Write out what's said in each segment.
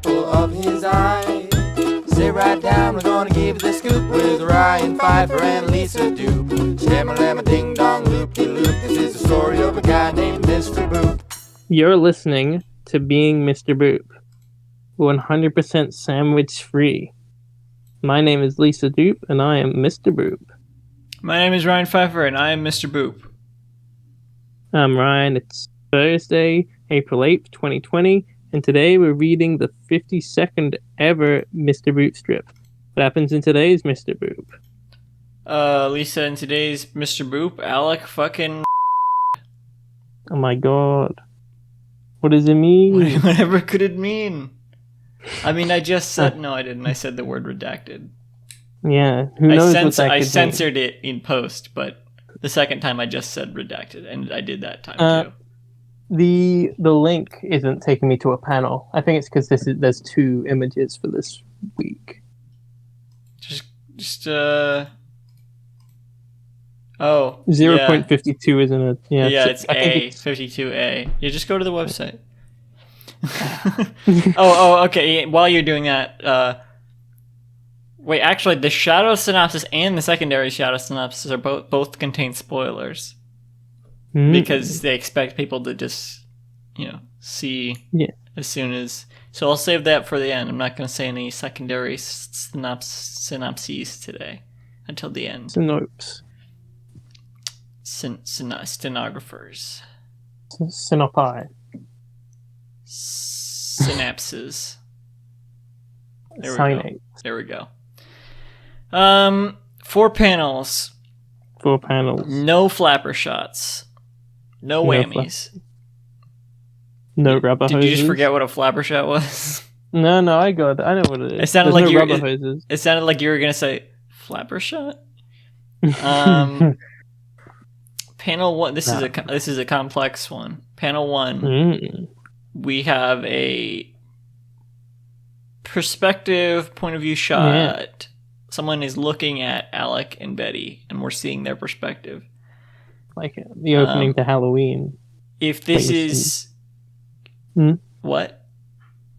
apple of his eye. Sit right down, we're gonna give you the scoop with Ryan Pfeiffer and Lisa Doop. Shamma-lamma ding-dong loop-de-loop. This is the story of a guy named Mr. Boop. You're listening to Being Mr. Boop, 100% sandwich free. My name is Lisa Doop, and I am Mr. Boop. My name is Ryan Pfeiffer, and I am Mr. Boop. I'm Ryan. It's Thursday, April 8th, 2020, and today we're reading the 52nd ever Mr. Boop strip. What happens in today's Mr. Boop? Lisa, in today's Mr. Boop, Alec fucking... Oh my god. What does it mean? Whatever could it mean? I mean, I just said... No, I didn't. I said the word redacted. Yeah, who knows what that I could censored it in post, but the second time I just said redacted, and I did that time too. The link isn't taking me to a panel. I think it's because there's two images for this week. Oh. 0.52 isn't it? Yeah, it's 52A. You just go to the website. Okay. While you're doing that, wait, actually, the shadow synopsis and the secondary shadow synopsis are both contain spoilers. Because they expect people to just, see as soon as... So I'll save that for the end. I'm not going to say any secondary synopses today until the end. Synopes. Stenographers. Synopi. Synapses. Synapse. There we go. 4 panels. 4 panels. No flapper shots. No whammies. No rubber hoses. Did you just forget what a flapper shot was? No, I got it. I know what it is. It sounded like rubber hoses. It sounded like you were gonna say flapper shot. Panel 1. This is a complex one. Panel 1. We have a perspective point of view shot. Yeah. Someone is looking at Alec and Betty, and we're seeing their perspective. Like the opening to Halloween. If this is... What?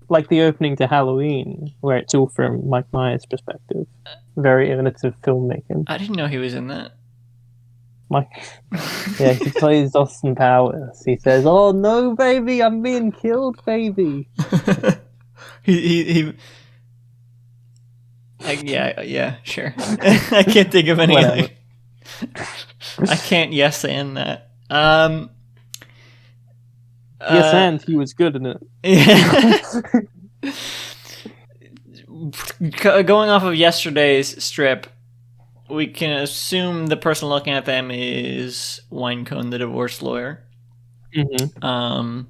Like the opening to Halloween, where it's all from Mike Myers' perspective. Very innovative filmmaking. I didn't know he was in that. Yeah, he plays Austin Powers. He says, "Oh no, baby, I'm being killed, baby." Yeah, sure. I can't think of any other. I can't yes and that. Yes, and he was good in it. Yeah. Going off of yesterday's strip, we can assume the person looking at them is Winecone, the divorce lawyer. Mm-hmm.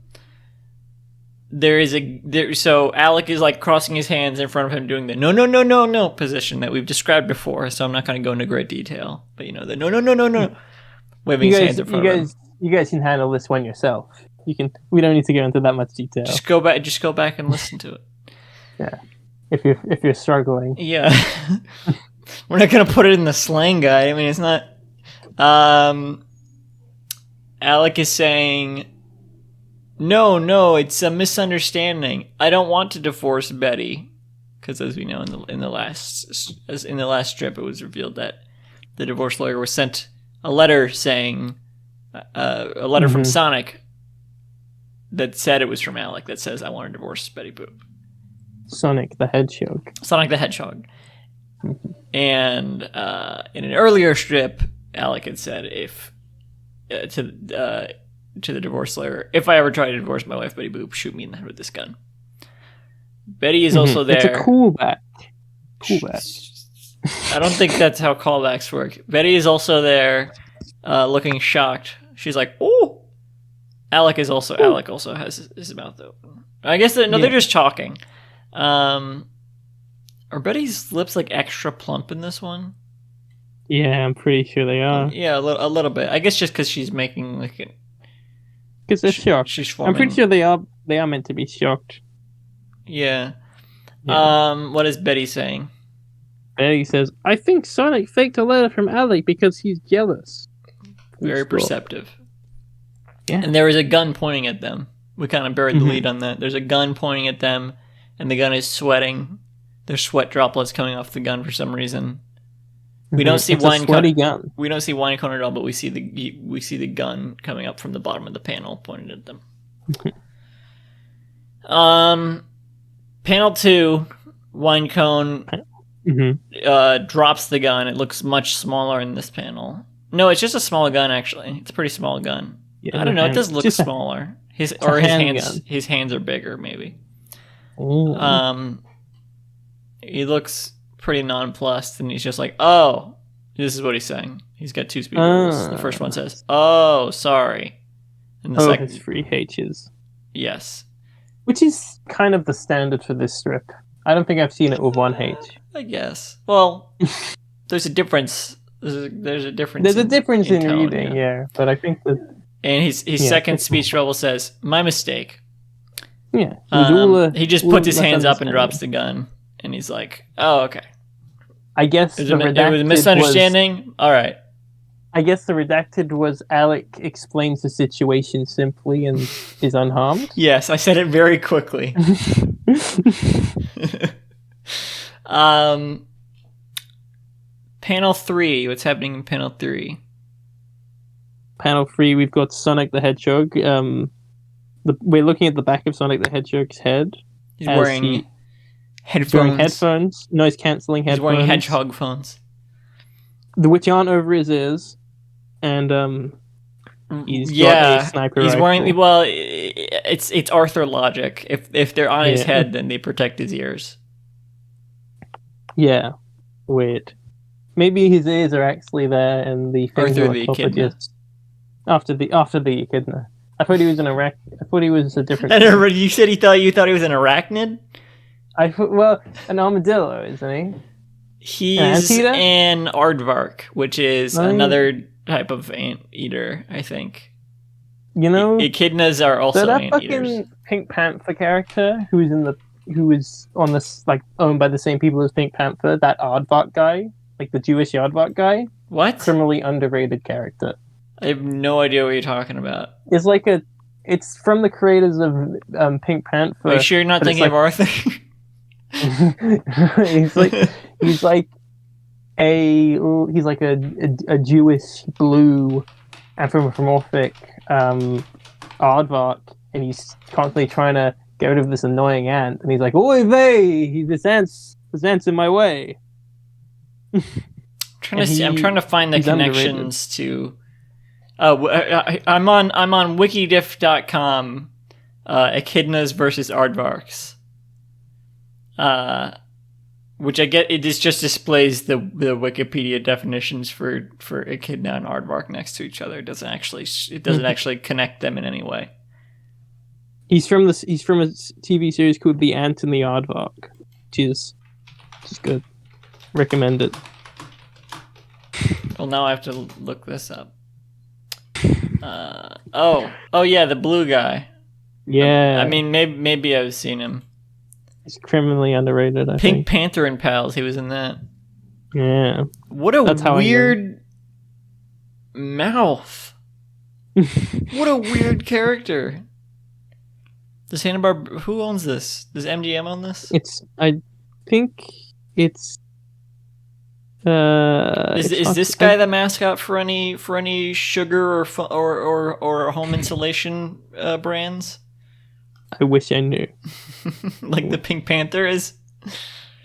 So Alec is like crossing his hands in front of him, doing the no position that we've described before. So I'm not going to go into great detail, but the no, waving his hands in front of him. You guys can handle this one yourself. We don't need to go into that much detail. Just go back and listen to it. Yeah, if you're struggling. Yeah, we're not going to put it in the slang guide. I mean, it's not. Alec is saying, No, it's a misunderstanding. I don't want to divorce Betty, because as we know in the last strip, it was revealed that the divorce lawyer was sent a letter saying from Sonic that said it was from Alec that says, "I want to divorce Betty Boop." Sonic the Hedgehog. And in an earlier strip, Alec had said to the divorce lawyer, "If I ever try to divorce my wife, Betty Boop, shoot me in the head with this gun." Betty is also there. It's a callback. I don't think that's how callbacks work. Betty is also there, looking shocked. She's like, "Oh!" Alec also has his mouth open. I guess they're just talking. Are Betty's lips like extra plump in this one? Yeah, I'm pretty sure they are. Yeah, a little bit. I guess just because she's making like it. Because they're shocked. She's forming. I'm pretty sure they are meant to be shocked. Yeah. What is Betty saying? Betty says, "I think Sonic faked a letter from Alec because he's jealous." Very perceptive. Yeah. And there is a gun pointing at them. We kind of buried the lead on that. There's a gun pointing at them, and the gun is sweating. There's sweat droplets coming off the gun for some reason. We don't see It's a sweaty gun. We don't see wine cone at all, but we see the gun coming up from the bottom of the panel, pointed at them. Panel 2, wine cone drops the gun. It looks much smaller in this panel. No, it's just a small gun. Actually, it's a pretty small gun. Yeah, I don't know. It does look smaller. His hands are bigger, maybe. Ooh. He looks pretty nonplussed, and he's just like, "Oh, this is what he's saying." He's got 2 speed rules. The first one says, "Oh, sorry," and the second has 3 H's. Yes, which is kind of the standard for this strip. I don't think I've seen it with 1 H. I guess. Well, there's a difference. There's a difference. There's a difference in tone, reading, yeah. But I think that. And his second speech bubble says, "My mistake." Yeah, he just puts his hands up and drops the gun, and he's like, "Oh, okay." I guess it was a misunderstanding. All right. I guess the redacted was Alec explains the situation simply and is unharmed. Yes, I said it very quickly. Panel 3. What's happening in panel 3? Panel 3, we've got Sonic the Hedgehog. We're looking at the back of Sonic the Hedgehog's head. He's wearing headphones. Noise cancelling headphones. He's wearing hedgehog phones. Which aren't over his ears. And he's got a sniper rifle. Wearing, well, it's Arthur logic. If they're on his head, then they protect his ears. Yeah. Weird. Maybe his ears are actually there and the things Arthur the Echidna. After the Echidna. I thought he was I thought he was a different. You said you thought he was an arachnid? An armadillo, isn't he? He's an aardvark, which is another type of anteater, I think. You know, echidnas are also that anteaters. Fucking Pink Panther character who is on this, like, owned by the same people as Pink Panther, that aardvark guy, like the Jewish aardvark guy. What? Criminally underrated character. I have no idea what you're talking about. It's from the creators of Pink Panther. Are you sure you're not thinking of Arthur? he's like a Jewish blue anthropomorphic aardvark, and he's constantly trying to get rid of this annoying ant, and he's like, "Oy vey, this ant's in my way." I'm trying to find the connections to. I'm on wikidiff.com. Echidnas versus aardvarks. Which I get, it just displays the Wikipedia definitions for echidna and aardvark next to each other. It doesn't actually connect them in any way. He's from a TV series called The Ant and the Aardvark, which is good. Recommend it. Well, now I have to look this up. Oh yeah, the blue guy. Yeah. I mean, maybe I've seen him. He's criminally underrated, I think. Pink Panther and Pals, he was in that. Yeah. What a weird mouth. What a weird character. Does Hanna-Barbera, who owns this? Does MGM own this? I think it's is this guy the mascot for any sugar or home insulation brands? I wish I knew. Like the Pink Panther is.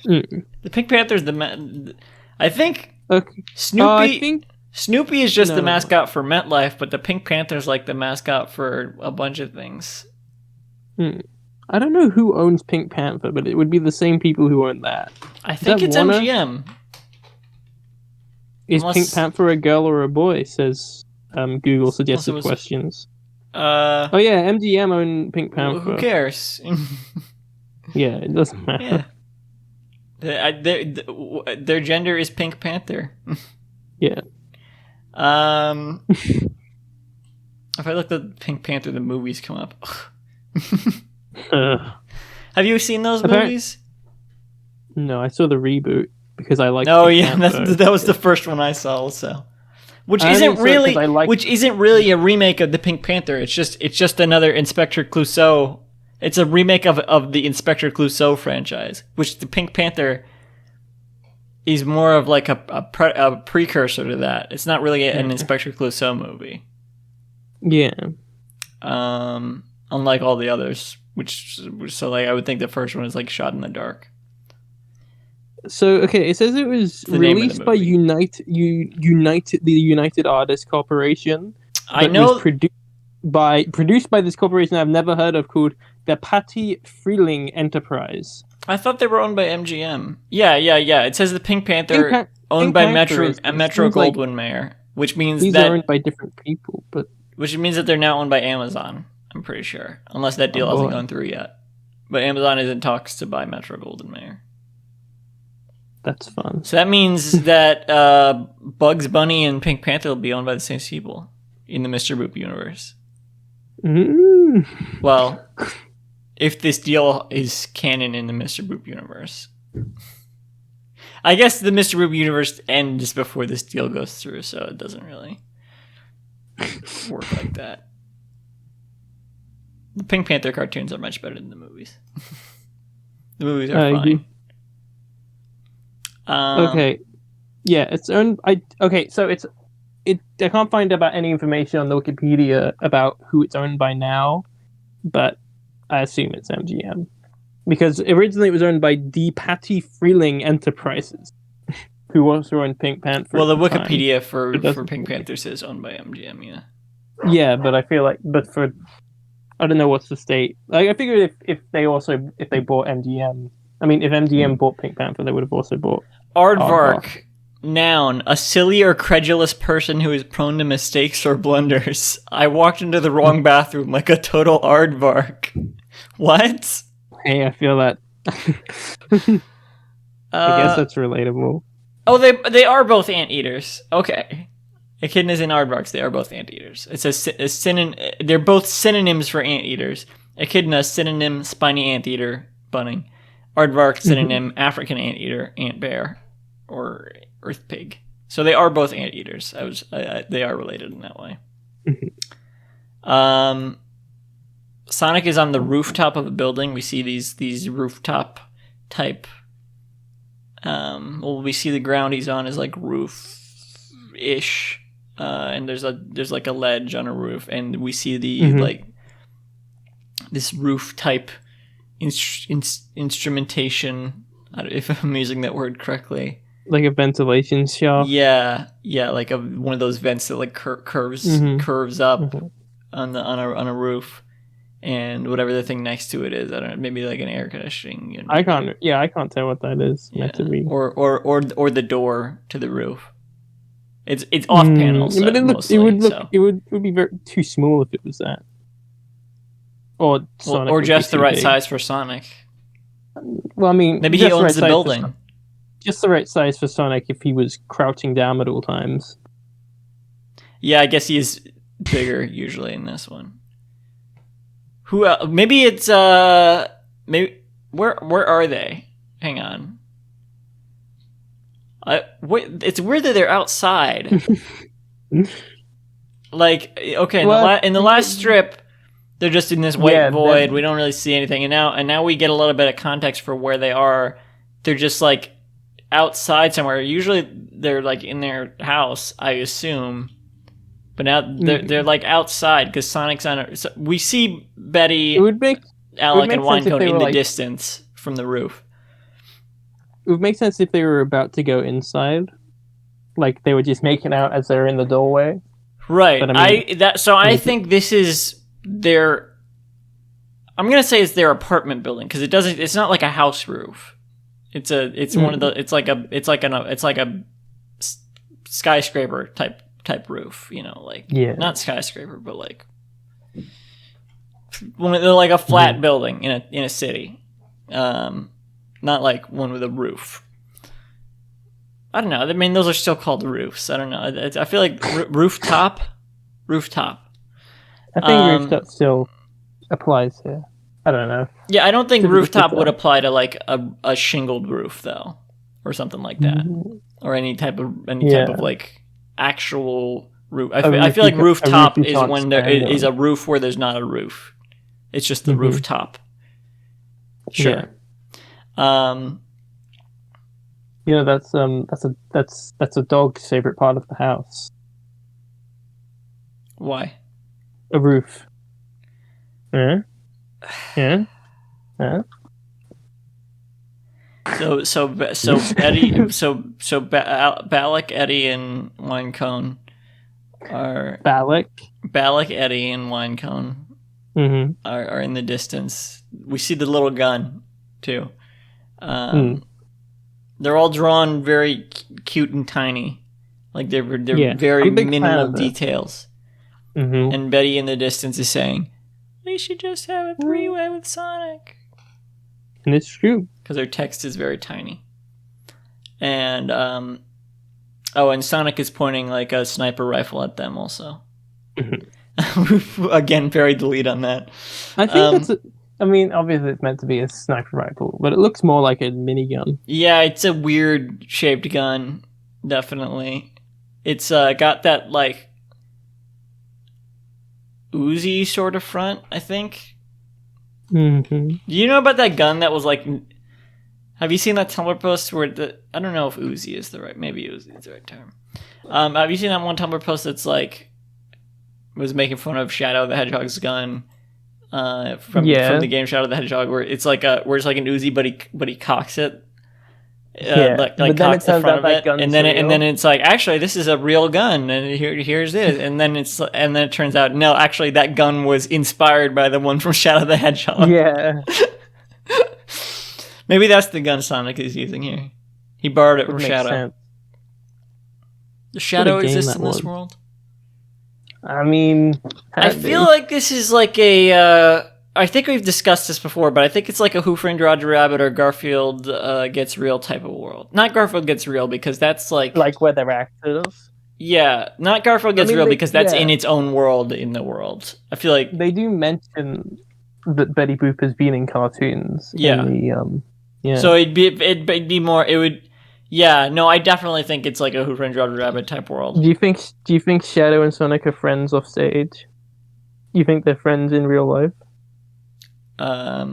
Mm. The Pink Panther is I think. Okay. Snoopy is just the mascot for MetLife, but the Pink Panther is like the mascot for a bunch of things. I don't know who owns Pink Panther, but it would be the same people who own that. I think it's Warner? MGM. Is Pink Panther a girl or a boy? Says Google suggested questions. Oh yeah, MGM own Pink Panther. Who cares? Yeah, it doesn't matter. Yeah. Their gender is Pink Panther. Yeah. If I look at Pink Panther, the movies come up. Have you seen those movies? No, I saw the reboot because I like. Oh yeah, that was the first one I saw also. Which isn't really a remake of the Pink Panther. It's just another Inspector Clouseau It's a remake of the Inspector Clouseau franchise, which the Pink Panther is more of like a precursor to that. It's not really an Inspector Clouseau movie. Yeah. Unlike all the others, so like I would think the first one is like shot in the dark. So okay, it says it was released by the United Artists Corporation. I know. Was produced by this corporation I've never heard of called the Patty Freeling Enterprise. I thought they were owned by MGM. Yeah. It says the Pink Panther owned by Metro Goldwyn Mayer, which means these are owned by different people, which means that they're now owned by Amazon. I'm pretty sure, unless that deal hasn't gone through yet. But Amazon is in talks to buy Metro Goldwyn Mayer. That's fun. So that means that Bugs Bunny and Pink Panther will be owned by the same people in the Mr. Boop universe. Mm. Well, if this deal is canon in the Mr. Boop universe. I guess the Mr. Boop universe ends before this deal goes through, so it doesn't really work like that. The Pink Panther cartoons are much better than the movies. The movies are fine. Okay. Yeah, it's owned. I can't find about any information on the Wikipedia about who it's owned by now, but I assume it's MGM because originally it was owned by the Patty Freeling Enterprises, who also owned Pink Panther. Well, the Wikipedia for Pink Panther says owned by MGM. Yeah. Yeah, but I feel like, I don't know what's the state. Like I figured if they bought MGM. I mean, if MGM bought Pink Panther, they would have also bought Aardvark. Noun, a silly or credulous person who is prone to mistakes or blunders. I walked into the wrong bathroom like a total aardvark. What? Hey, I feel that. I guess that's relatable. Oh, they are both anteaters. Okay. Echidnas and aardvarks, they are both anteaters. It says they're both synonyms for anteaters. Echidna, synonym, spiny anteater, bunning. Aardvark, synonym, African anteater, ant bear, or earth pig. So they are both anteaters. They are related in that way. Sonic is on the rooftop of a building. We see these rooftop type. We see the ground he's on is like roof-ish, and there's like a ledge on a roof, and we see the like this roof type instrumentation. I don't know if I'm using that word correctly. Like a ventilation shaft. Yeah, like one of those vents that like curves up on a roof, and whatever the thing next to it is, I don't know, maybe like an air conditioning unit. I can't tell what that is. Yeah. To be. Or the door to the roof. It's off panel, so but it would be very too small if it was that. Or Sonic or just the right size for Sonic. Well, I mean, maybe he owns the building. Just the right size for Sonic if he was crouching down at all times. Yeah, I guess he is bigger usually in this one. Who else? Maybe it's maybe where are they? Hang on. It's weird that they're outside. Like, okay, in the last strip, they're just in this white void. We don't really see anything, and now we get a little bit of context for where they are. They're just like outside somewhere. Usually they're like in their house, I assume, but now they're like outside because Sonic's on. We see Betty, Alec, and Winecone in the distance from the roof. It would make sense if they were about to go inside, like they were just making out as they're in the doorway. Right. But, I think this is their. I'm gonna say it's their apartment building because it's not like a house roof. It's one of the. It's like a skyscraper type roof. You know, like not skyscraper, but like like a flat building in a city. Not like one with a roof. I don't know. I mean, those are still called roofs. I don't know. I feel like rooftop. I think rooftop still applies here. I don't know. Yeah, I don't think rooftop would apply to like a shingled roof though, or something like that, or any type of like actual roof. I feel like rooftop is when there is a roof where there's not a roof. It's just the rooftop Sure. You know, that's a dog's favorite part of the house. Why? A roof. Yeah. Yeah. Yeah. So Eddie, Balak, Eddie, and Winecone are Balak, Eddie, and Winecone are in the distance. We see the little gun too. They're all drawn very cute and tiny, like they're very minimal details. And Betty in the distance is saying, "We should just have a three-way with Sonic." And it's true. Because her text is very tiny. And, and Sonic is pointing like a sniper rifle at them also. Again, buried the lead on that. I think obviously it's meant to be a sniper rifle, but it looks more like a minigun. Yeah, it's a weird shaped gun, definitely. It's got that, like, Uzi sort of front, I think. Do you know about that gun that was like... Have you seen that Tumblr post where I don't know if Uzi is maybe Uzi is the right term. Have you seen that one Tumblr post that's like... was making fun of Shadow the Hedgehog's gun from the game Shadow the Hedgehog, where it's like an Uzi, but he cocks it. Like cocks the front of it, and then it's like, actually this is a real gun, and here's it, and then it turns out no, actually that gun was inspired by the one from Shadow the Hedgehog. Yeah. Maybe that's the gun Sonic is using here. He borrowed it from Shadow. Sense. Does Shadow exist in this world? I mean, I feel like this is like a. I think we've discussed this before, but I think it's like a Who Framed Roger Rabbit or Garfield Gets Real type of world. Not Garfield Gets Real, because that's like where they're actors. Yeah, not Garfield Gets Real, because that's in its own world in the world. I feel like they do mention that Betty Boop has been in cartoons. Yeah. So it'd be more. It would. Yeah. No, I definitely think it's like a Who Framed Roger Rabbit type world. Do you think Shadow and Sonic are friends off stage? You think they're friends in real life? Are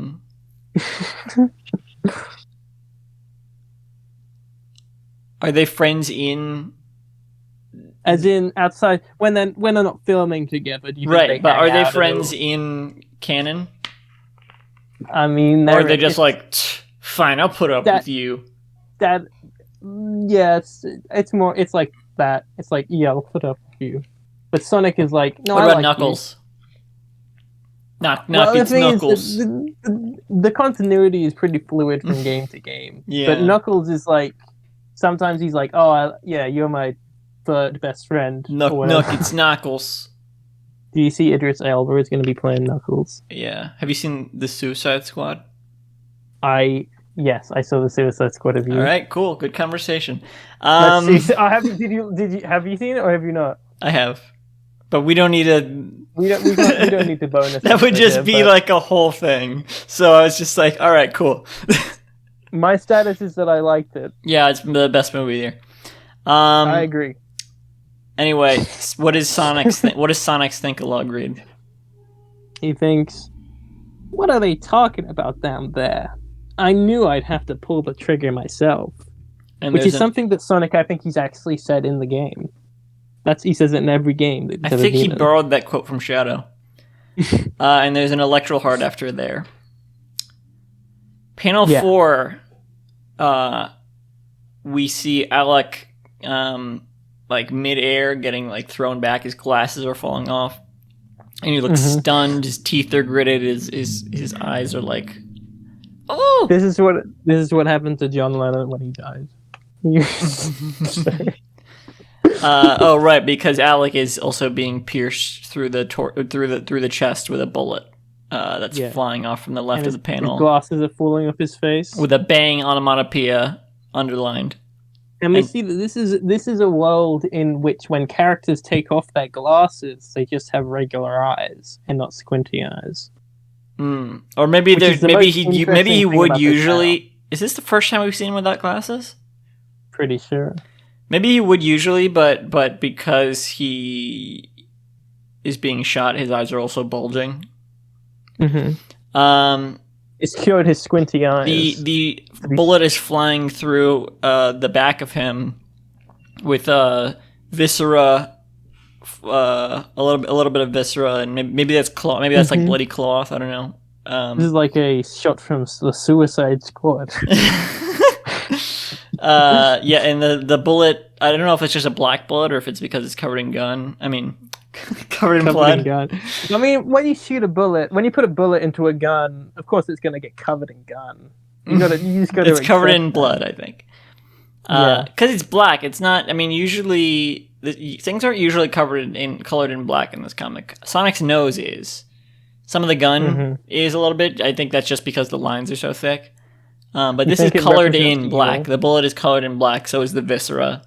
they friends in? As in outside when they're not filming together? Do you think but are they friends in canon? I mean, or are they just like, fine, I'll put up with you? It's more. It's like that. It's like, yeah, I'll put up with you. But Sonic is like, no. What about Knuckles? It's Knuckles. The continuity is pretty fluid from game to game. Yeah. But Knuckles is like, sometimes he's like, oh, you're my third best friend. It's Knuckles. Do you see Idris Elba is going to be playing Knuckles? Yeah. Have you seen The Suicide Squad? Yes, I saw The Suicide Squad review. All right, cool. Good conversation. Have you seen it or have you not? I have. But we don't need we don't need the bonus. That would just be like a whole thing. So I was just like, all right, cool. My status is that I liked it. Yeah, it's the best movie there. I agree. Anyway, what does Sonic's think-a-log read? He thinks, what are they talking about down there? I knew I'd have to pull the trigger myself. Which is something that Sonic, I think he's actually said in the game. He says it in every game. I think he borrowed that quote from Shadow. And there's an electro heart after there. Panel 4, we see Alec like mid-air getting like thrown back. His glasses are falling off. And he looks stunned. His teeth are gritted. His eyes are like, oh! This is what happened to John Lennon when he died. Right, because Alec is also being pierced through the chest with a bullet that's flying off from the left of the panel. His glasses are falling off his face with a bang onomatopoeia underlined. And we see that this is a world in which when characters take off their glasses, they just have regular eyes and not squinty eyes. Or maybe he would usually. Is this the first time we've seen him without glasses? Pretty sure. Maybe he would usually, but because he is being shot, his eyes are also bulging. It's cured his squinty eyes. The bullet is flying through the back of him with viscera, a little bit of viscera, and maybe that's cloth. Maybe that's like bloody cloth. I don't know. This is like a shot from the Suicide Squad. Yeah, and the bullet. I don't know if it's just a black bullet or if it's because it's covered in gun. I mean, covered in blood. Gun. I mean, when you shoot a bullet, when you put a bullet into a gun, of course it's going to get covered in gun. You just got to. It's covered in blood, I think. Because it's black. It's not. I mean, usually things aren't usually colored in black in this comic. Sonic's nose is. Some of the gun is a little bit. I think that's just because the lines are so thick. But this is colored in black. The bullet is colored in black. So is the viscera.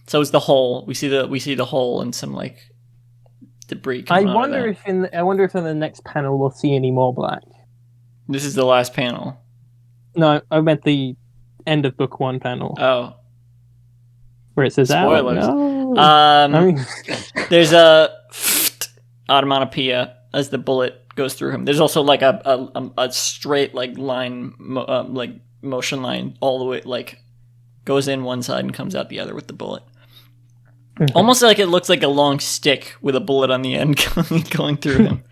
So is the hole. We see the hole and some like debris. I wonder if in the next panel we'll see any more black. This is the last panel. No, I meant the end of book 1 panel. Oh, where it says spoilers. No. There's a onomatopoeia as the bullet goes through him. There's also like a straight like line, like motion line all the way, like goes in one side and comes out the other with the bullet. Almost like it looks like a long stick with a bullet on the end going through him.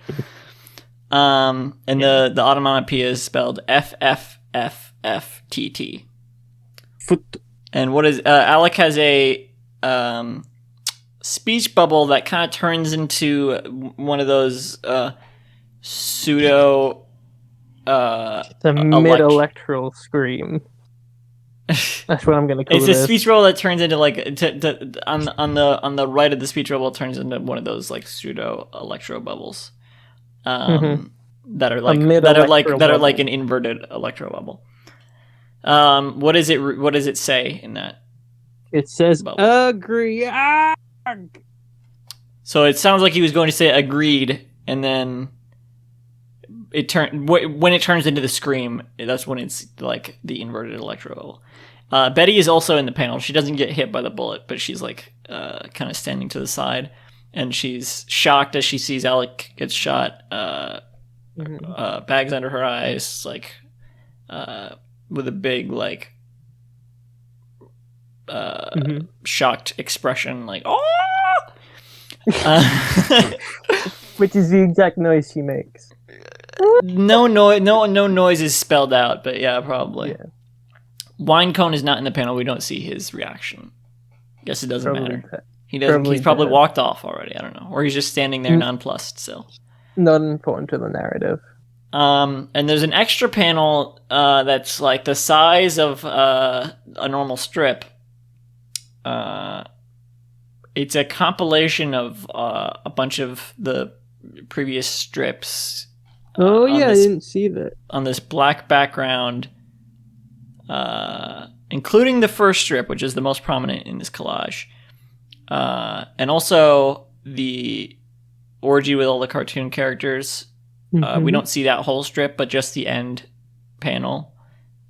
And the onomatopoeia is spelled FFFFTT. Foot. And what is Alec has a speech bubble that kind of turns into one of those pseudo the mid-electoral scream. That's what I'm going to call it. It's a speech bubble that turns into like on the right of the speech bubble turns into one of those like pseudo electro bubbles that are like an inverted electro bubble. What does it say in that? It says bubble? Agree. So it sounds like he was going to say agreed, and then when it turns into the scream, that's when it's like the inverted electro bubble. Betty is also in the panel. She doesn't get hit by the bullet, but she's like kind of standing to the side, and she's shocked as she sees Alec get shot. Bags under her eyes, like with a big like shocked expression, like oh. Which is the exact noise she makes. No noise is spelled out, but yeah, probably. Yeah. Winecone is not in the panel. We don't see his reaction. Guess it doesn't matter. He doesn't. He's probably walked off already. I don't know, or he's just standing there nonplussed. So not important to the narrative. And there's an extra panel that's like the size of a normal strip. It's a compilation of a bunch of the previous strips. I didn't see that. On this black background, including the first strip, which is the most prominent in this collage. And also the orgy with all the cartoon characters. We don't see that whole strip, but just the end panel.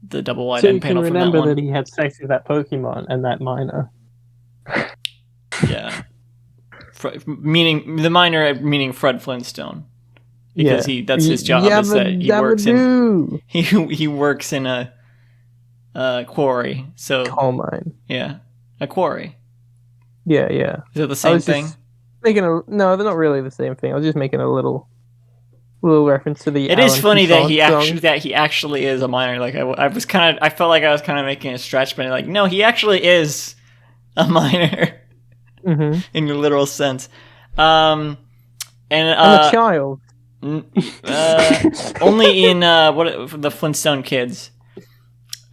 The double wide end panel from that one. So you can remember that he had sex with that Pokemon and that miner. Yeah. Meaning the miner, meaning Fred Flintstone. Because that's his job. He works in a quarry. So coal mine. Yeah, a quarry. Yeah. Is it the same thing? No, they're not really the same thing. I was just making a little reference to the. It is funny that he actually is a miner. Like I felt like I was kind of making a stretch, but like no, he actually is a miner in your literal sense. And I'm a child. Only in the Flintstone Kids,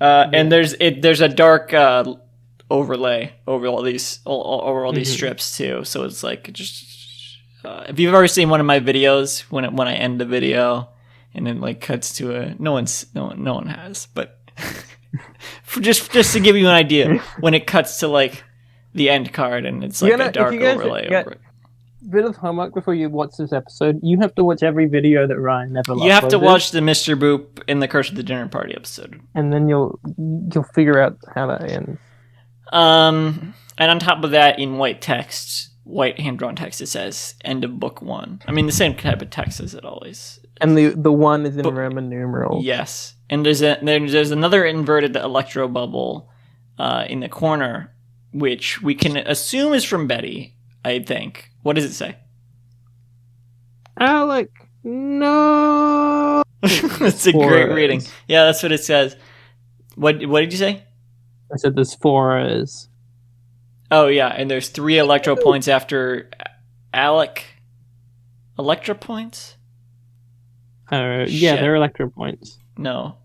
and there's a dark overlay over all these strips too. So it's like just if you've ever seen one of my videos when I end the video and it like cuts to no one has, but just to give you an idea, when it cuts to like the end card and it's like a dark overlay over it. Bit of homework before you watch this episode. You have to watch every video that Ryan ever uploaded. You have to watch the Mr. Boop in the Curse of the Dinner Party episode, and then you'll figure out how that ends. And on top of that, in white text, white hand drawn text, it says "End of Book 1." I mean, the same type of text as it always And the one is in Roman numerals. Yes, and there's another inverted electro bubble in the corner, which we can assume is from Betty. I think. What does it say? Alec, no. It's a great reading. Yeah, that's what it says. What did you say? I said there's 4 A's. Oh yeah, and there's 3 electro points after Alec. Electro points? Yeah, they're electro points. No.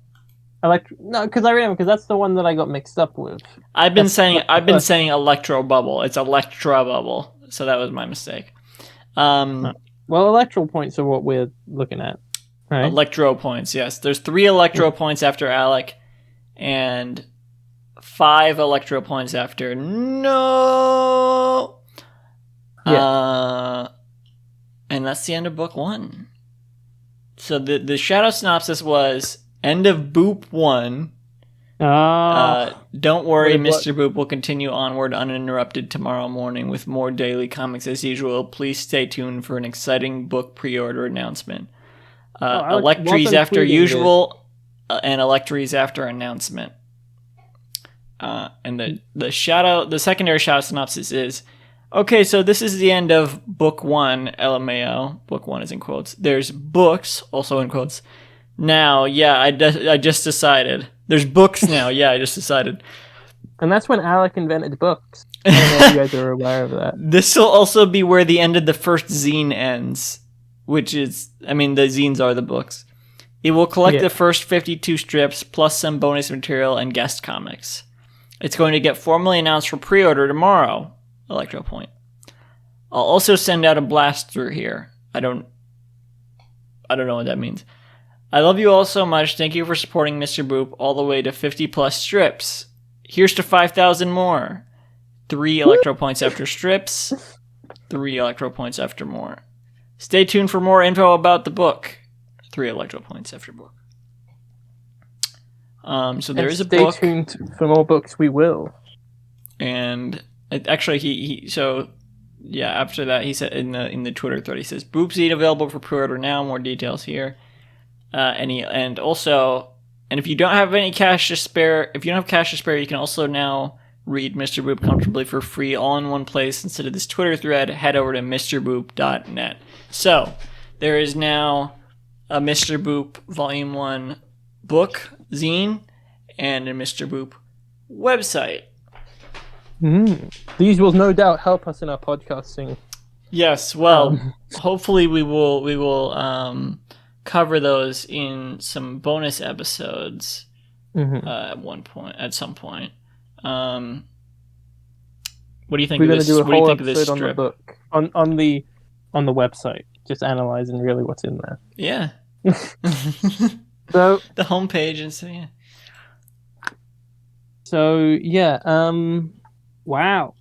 No, because I remember, because that's the one that I got mixed up with. I've been saying electro bubble. It's electra bubble. So that was my mistake. Well, electro points are what we're looking at. Right? Electro points, yes. There's 3 electro points after Alec, and 5 electro points after no. Yeah. And that's the end of book 1. So the shadow synopsis was end of Boop 1. Don't worry, Mr. Boop will continue onward uninterrupted tomorrow morning with more daily comics as usual. Please stay tuned for an exciting book pre-order announcement. Electries after usual and Electries after announcement. And the secondary shadow synopsis is, okay, so this is the end of book 1, LMAO. Book 1 is in quotes. There's books, also in quotes. Now, yeah, I just decided. There's books now. Yeah, I just decided. And that's when Alec invented books. I don't know if you guys are aware of that. This will also be where the end of the first zine ends, which is, I mean, the zines are the books. It will collect the first 52 strips, plus some bonus material and guest comics. It's going to get formally announced for pre-order tomorrow, Electro Point. I'll also send out a blast through here. I don't know what that means. I love you all so much. Thank you for supporting Mr. Boop all the way to 50 plus strips. Here's to 5,000 more. 3 electro points after strips. 3 electro points after more. Stay tuned for more info about the book. 3 electro points after book. So there is a book. Stay tuned for more books. We will. And actually, after that, he said in the Twitter thread, he says, "Boop Zine available for pre-order now. More details here." And if you don't have any cash to spare, you can also now read Mr. Boop comfortably for free all in one place instead of this Twitter thread. Head over to mrboop.net. So there is now a Mr. Boop Volume 1 book, zine, and a Mr. Boop website. These will no doubt help us in our podcasting. Yes, well, hopefully we will cover those in some bonus episodes at some point. What do you think We're of this? We're going to do a whole episode on the book, on the website, just analyzing really what's in there. Yeah. So the homepage and so yeah. So yeah, wow,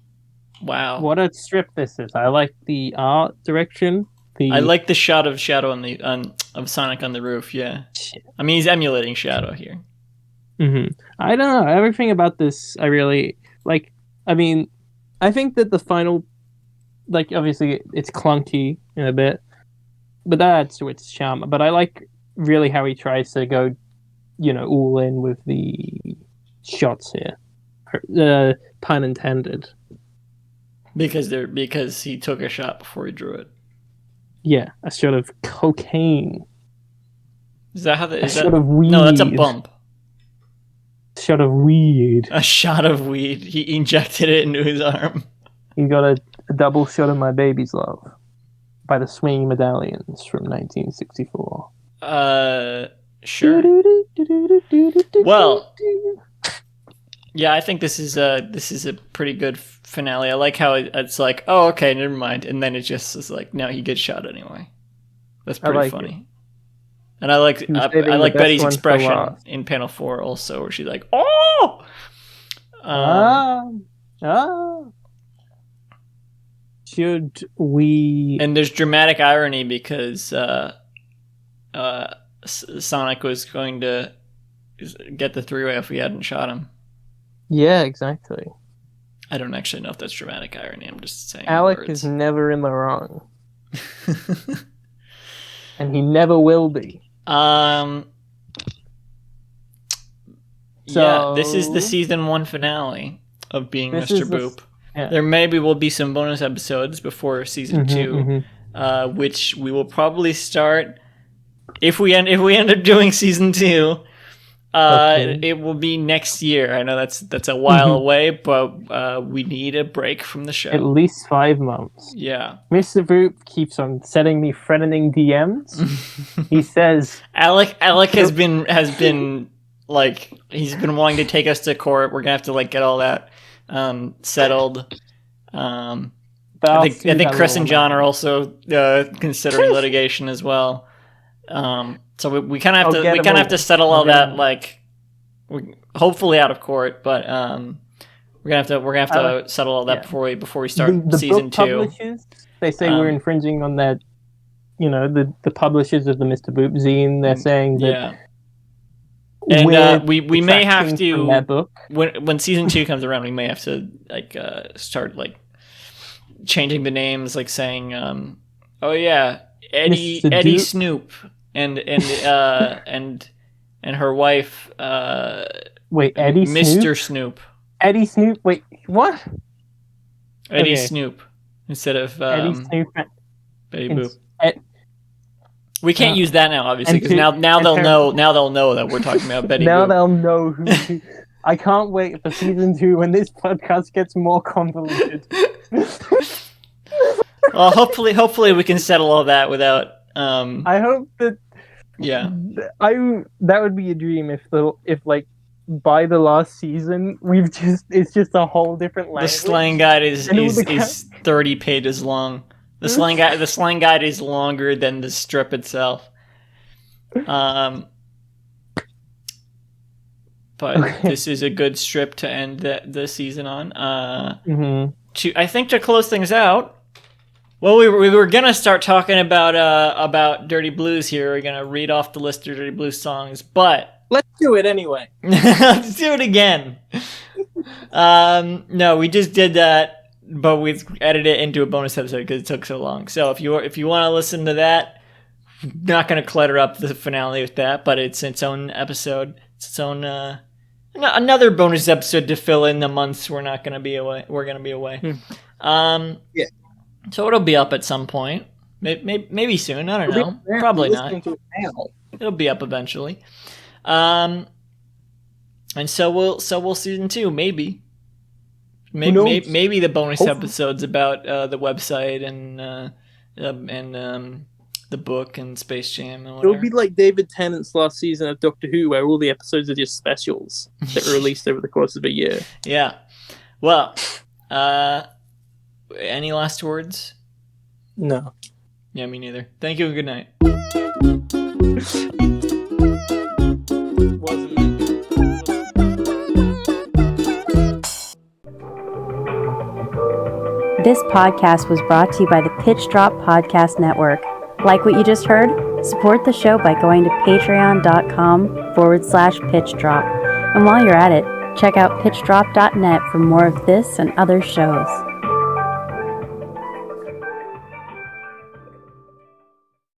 what a strip this is. I like the art direction. I like the shot of Shadow of Sonic on the roof. Yeah, I mean he's emulating Shadow here. I don't know, everything about this I really like. I mean, I think that the final, like, obviously it's clunky in a bit, but that adds to its charm. But I like really how he tries to go, all in with the shots here. Pun intended. Because he took a shot before he drew it. Yeah, a shot of cocaine. Is that how that? A shot of weed. No, that's a bump. A shot of weed. A shot of weed. He injected it into his arm. You got a double shot of My Baby's Love by the Swinging Medallions from 1964. Sure. Well, yeah, I think this is a pretty good finale. I like how it's like, oh, okay, never mind, and then it just is like, no, he gets shot anyway. That's pretty funny. And I like Betty's expression in panel 4 also, where she's like, oh. Should we? And there's dramatic irony because Sonic was going to get the 3-way if we hadn't shot him. Yeah, exactly. I don't actually know if that's dramatic irony. I'm just saying. Alec is never in the wrong. And he never will be. Yeah, this is the So- season 1 finale of being This Mr. is the- Boop. yeah. There maybe will be some bonus episodes before season 2, which we will probably start if we end up doing season 2. Okay. It will be next year. I know that's a while away, but we need a break from the show. At least 5 months. Yeah. Mr. Boop keeps on sending me threatening DMs. He says, Alec has been like, he's been wanting to take us to court. We're gonna have to like get all that settled. I think Chris and John are also considering litigation as well. So we kind of have to settle all that, like, hopefully out of court, but we're gonna have to settle all that before we start the season book 2. Publishers, they say we're infringing on that. You know, the publishers of the Mr. Boop zine. They're saying that. Yeah. And we may have detracting from that to book. when season 2 comes around, we may have to like start like changing the names, like saying, oh yeah, Eddie Duke? Snoop and her wife, Wait, Eddie Mr. Snoop? Snoop. Eddie Snoop? Wait, what? Eddie Okay. Snoop instead of Eddie Snoop. Betty and- Boop. Ed- We can't use that now, obviously, and because to- now and they'll her- know. Now they'll know that we're talking about Betty Now Boop. they'll know who. I can't wait for season 2 when this podcast gets more convoluted. Well, hopefully we can settle all that without. I hope that Yeah. that would be a dream if like by the last season it's just a whole different The language. slang guide is And all the 30 pages long. The slang guide is longer than the strip itself. But Okay. this is a good strip to end the season on. Mm-hmm. To close things out. Well, we were gonna start talking about Dirty Blues here. We're gonna read off the list of Dirty Blues songs, but Let's do it anyway. let's do it again. No, we just did that, but we edited it into a bonus episode because it took so long. So if you want to listen to that, not going to clutter up the finale with that, but it's its own episode. It's its own another bonus episode to fill in the months we're not going to be away. We're going to be away. Yeah. So it'll be up at some point. Maybe soon. I don't know. Probably not. It'll be up eventually. And so we'll season 2 maybe. Maybe the bonus episodes about the website and the book and Space Jam and whatever. It'll be like David Tennant's last season of Doctor Who, where all the episodes are just specials that are released over the course of a year. Yeah. Well, any last words? No. Yeah, me neither. Thank you and good night. Wasn't that This podcast was brought to you by the Pitch Drop Podcast Network. Like what you just heard? Support the show by going to patreon.com/pitch drop. And while you're at it, check out pitchdrop.net for more of this and other shows.